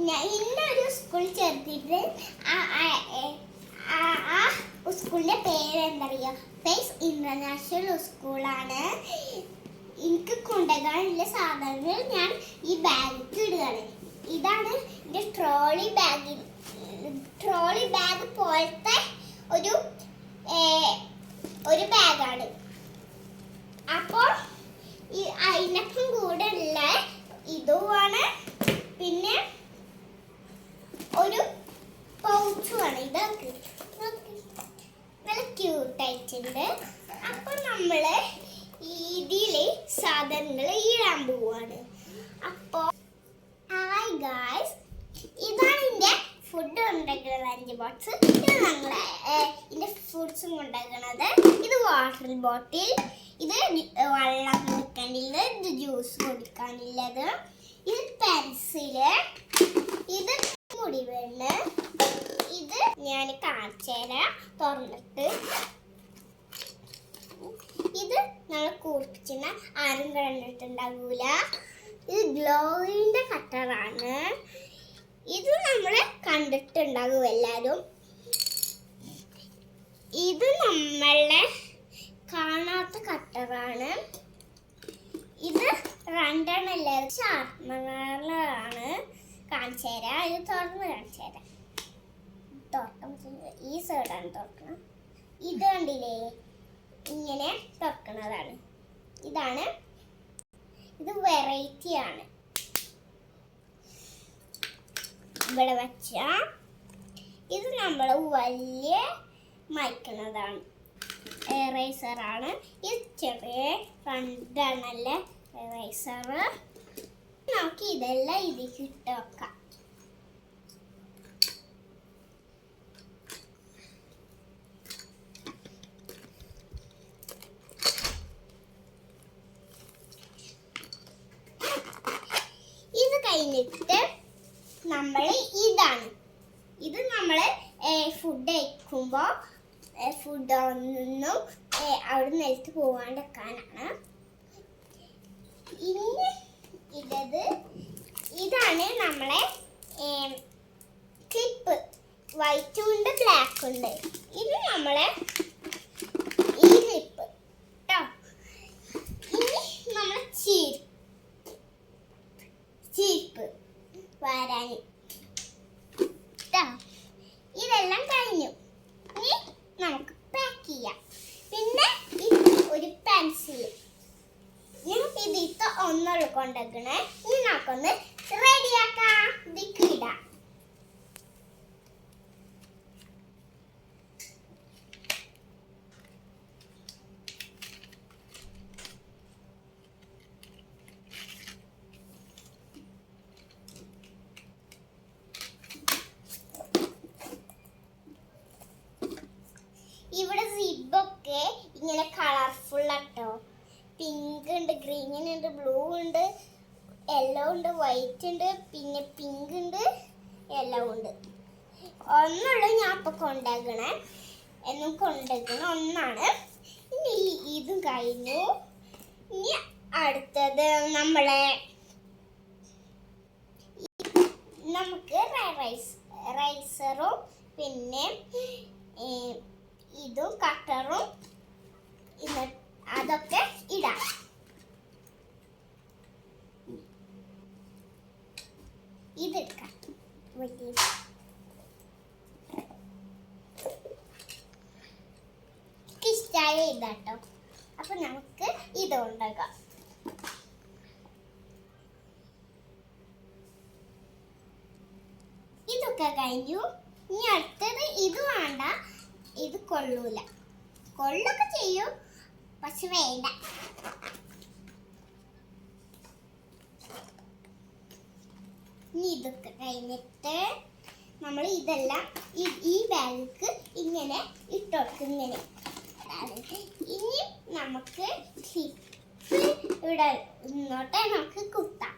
ഇന്നൊരു സ്കൂൾ ചേർത്തിട്ട് ആ സ്കൂളിന്റെ പേര് എന്താ പറയുക, ഫേസ് ഇന്റർനാഷണൽ സ്കൂളാണ്. എനിക്ക് കൊണ്ടുപോകാനുള്ള സാധനങ്ങൾ ഞാൻ ഈ ബാഗിൽ ഇടുകയാണ്. ഇതാണ് എൻ്റെ ട്രോളി ബാഗ് പോലത്തെ ഒരു ബാഗാണ്. അപ്പോൾ അതിനൊപ്പം കൂടെ ഉള്ള ഇതുമാണ്, പിന്നെ ഒരു പൗച്ചുമാണ്. ഇതൊക്കെ നല്ല ക്യൂട്ടായിട്ടുണ്ട്. അപ്പൊ നമ്മള് ഇതില് സാധനങ്ങൾ ഇടാൻ പോവാണ്. അപ്പൊ ഹായ് ഗായ്സ്, ഇതാണ് എൻ്റെ ഫുഡ് ഉണ്ടാക്കുന്ന ലഞ്ച് ബോക്സ്. ഇത് ഞങ്ങളെ ഇതിൻ്റെ ഫ്രൂട്ട്സും ഉണ്ടാക്കുന്നത്. ഇത് വാട്ടർ ബോട്ടിൽ, ഇത് വെള്ളം കുടിക്കാനുള്ളത്, ഇത് ജ്യൂസ് കുടിക്കാനുള്ളത്, ഇത് പെൻസില്, ഇത് മുടിവെണ്ണ്. ഇത് ഞാൻ കാണിച്ചു തരാം തുറന്നിട്ട്. ഇത് നമ്മൾ കുറിച്ചിന ആരും കണ്ടിട്ടുണ്ടാകൂല. ഇത് ഗ്ലോയിന്റെ കട്ടറാണ്. ഇത് നമ്മളെ കണ്ടിട്ടുണ്ടാകും എല്ലാരും. ഇത് നമ്മളെ കാണാത്ത കട്ടറാണ്. ഇത് രണ്ടെണ്ണല്ല ഷാർപ്പനറാണ്. കാണിച്ചു തരാം. ഇത് തുറന്ന് കാണിച്ചു തരാം. ഈ സൈഡാണ് തുറക്കണം. ഇത് കണ്ടില്ലേ, ഇങ്ങനെ തുറക്കണതാണ്. ഇത് വെറൈറ്റി ആണ്. ഇവിടെ വെച്ച ഇത് നമ്മൾ വലിയ മയക്കുന്നതാണ്, എറേസറാണ്. ഇത് ചെറിയ രണ്ടെണ്ണല്ല എറേസർ. നമുക്ക് ഇതെല്ലാം ഇതിലേക്ക് ഇട്ട് വെക്കാം. ഇത് കഴിഞ്ഞിട്ട് നമ്മൾ ഇത് നമ്മൾ ഫുഡ് കഴിക്കുമ്പോൾ ഫുഡ് ഒന്നും അവിടെ നിലത്ത് പോകാണ്ടിരിക്കാനാണ്. ഇനി ഇതാണ് നമ്മളെ ക്ലിപ്പ്. വൈറ്റും ഉണ്ട് ബ്ലാക്ക് ഉണ്ട്. ഇത് നമ്മളെ ഈ ക്ലിപ്പ് കേട്ടോ. ഇനി നമ്മളെ ചീപ്പ് വരാൻ ഇതെല്ലാം കഴിഞ്ഞു. ഇനി നമുക്ക് പാക്ക് ചെയ്യാം. പിന്നെ ഒരു പെൻസിൽ ഞാൻ ഇതിട്ട് ഒന്നുള്ളു കൊണ്ടുവെക്കണേ. ഇനി നമുക്കൊന്ന് റെഡിയാക്കാം. ഇതിക്കിടാം. ഇവിടെ സിബൊക്കെ ഇങ്ങനെ കളർഫുൾ ആട്ടോ. പിങ്ക് ഉണ്ട്, ഗ്രീൻ ഉണ്ട്, ബ്ലൂ ഉണ്ട്, യെല്ലോ ഉണ്ട്, വൈറ്റ് ഉണ്ട്, പിന്നെ പിങ്ക് ഉണ്ട്, യെല്ലോ ഉണ്ട്. ഒന്നുള്ളൂ ഞാൻ ഇപ്പൊ കൊണ്ടുവെക്കണേ. ഒന്നാണ്. ഇനി ഇതും കഴിഞ്ഞു. ഇനി അടുത്തത് നമുക്ക് റൈസറും പിന്നെ ഇതും കട്ടറും അതൊക്കെ ഇടാം. ഇതെടുക്കാം. ഇഷ്ടായ ഇതാട്ടോ. അപ്പൊ നമുക്ക് ഇത് ഉണ്ടാക്കാം. ഇതൊക്കെ കഴിഞ്ഞു. ഇനി അടുത്തത് ഇത് വേണ്ട, ഇത് കൊള്ളൂല. കൊള്ളൊക്കെ ചെയ്യും, പക്ഷെ വേണ്ട. ഇനി ഇതൊക്കെ കഴിഞ്ഞിട്ട് നമ്മൾ ഇതെല്ലാം ഈ ബാഗിക്ക് ഇങ്ങനെ ഇട്ടോട്ട് ഇങ്ങനെ. ഇനി നമുക്ക് ഇവിടെ ഇന്നോട്ടെ നമുക്ക് കുത്താം.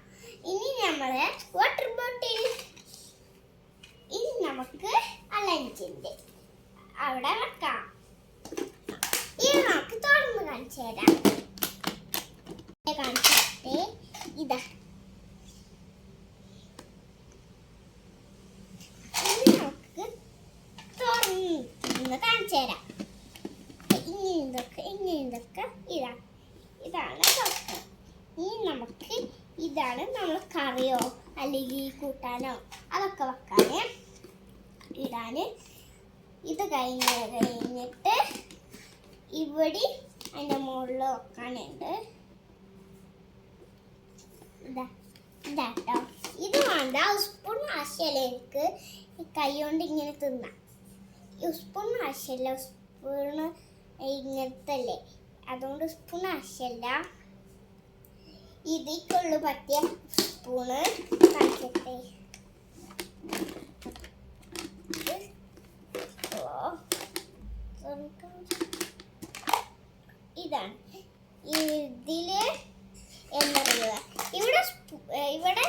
ഇനി നമ്മള് വാട്ടർ ബോട്ടിൽ ഇനി നമുക്ക് ആ ലഞ്ചിന്റെ അവിടെ വെക്കാം. ഇത് നമുക്ക് തുറന്ന് കാണിച്ചു തരാം. കാണിച്ചിട്ട് ഇതാ നമുക്ക് ഇതാണ് നമ്മൾ കറിയോ അല്ലെങ്കിൽ കൂട്ടാനോ അതൊക്കെ വെക്കാൻ ഇടാൻ. ഇത് കഴിഞ്ഞിട്ട് ഇവിടെ അതിൻ്റെ മുകളിൽ വെക്കാനുണ്ട്. ഇതാട്ടോ, ഇത് വേണ്ട. സ്പൂൺ ആവശ്യമല്ല, എനിക്ക് കൈ കൊണ്ട് ഇങ്ങനെ തിന്നാം. സ്പൂൺ ആവശ്യമല്ല, സ്പൂണ് ഇങ്ങനത്തെ അല്ലേ, അതുകൊണ്ട് സ്പൂൺ ആവശ്യമല്ല. ഇതിക്കുള്ളു പറ്റിയ സ്പൂണ് കാണിക്കട്ടെ. ഇതാണ്. ഇതില് എന്താ പറയുക, ഇവിടെ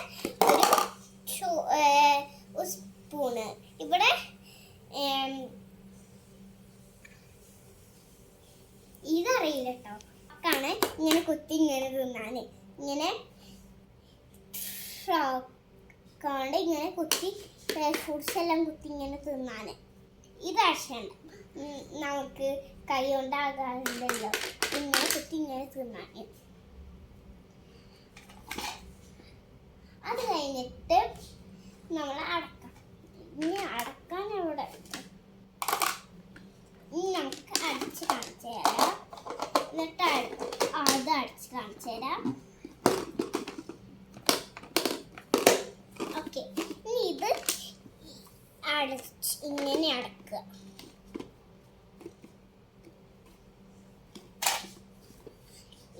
ഒരു സ്പൂണ്, ഇവിടെ ഇതറിയില്ല കേട്ടോ. ാണ് ഇങ്ങനെ കുത്തി ഇങ്ങനെ തിന്നാന്, ഇങ്ങനെ കൊണ്ട് ഇങ്ങനെ കുത്തി ഫ്രൂട്ട്സ് എല്ലാം കുത്തി ഇങ്ങനെ തിന്നാന്. ഇതാവശ്യമുണ്ട്, നമുക്ക് കൈ കൊണ്ടാകാറില്ലല്ലോ, ഇങ്ങനെ കുത്തി ഇങ്ങനെ തിന്നാന്. അത് കഴിഞ്ഞിട്ട് നമ്മൾ അടക്കാം. ഇനി അടക്കാൻ ഇവിടെ നമുക്ക് അടിച്ച് കാണിച്ചു തരാം. എന്നിട്ട് അത് അടിച്ച് കാണിച്ചു തരാം. ഓക്കെ, ഇനി ഇത് ഇങ്ങനെ അടക്കുക.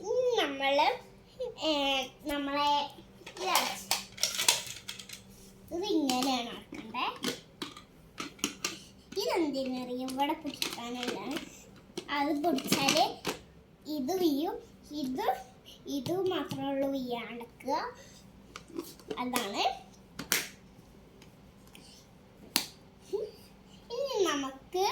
ഇനി നമ്മളെ ഇത് ഇങ്ങനെയാണ് അടക്കണ്ടേ. ഇതെന്തിനറിയും, ഇവിടെ പിടിക്കാനല്ല. അത് പിടിച്ചാല് ഇത് വീയും, ഇത് മാത്രമേ ഉള്ളൂ വീയാൻ അടക്കുക. അതാണ്. ഇനി നമുക്ക്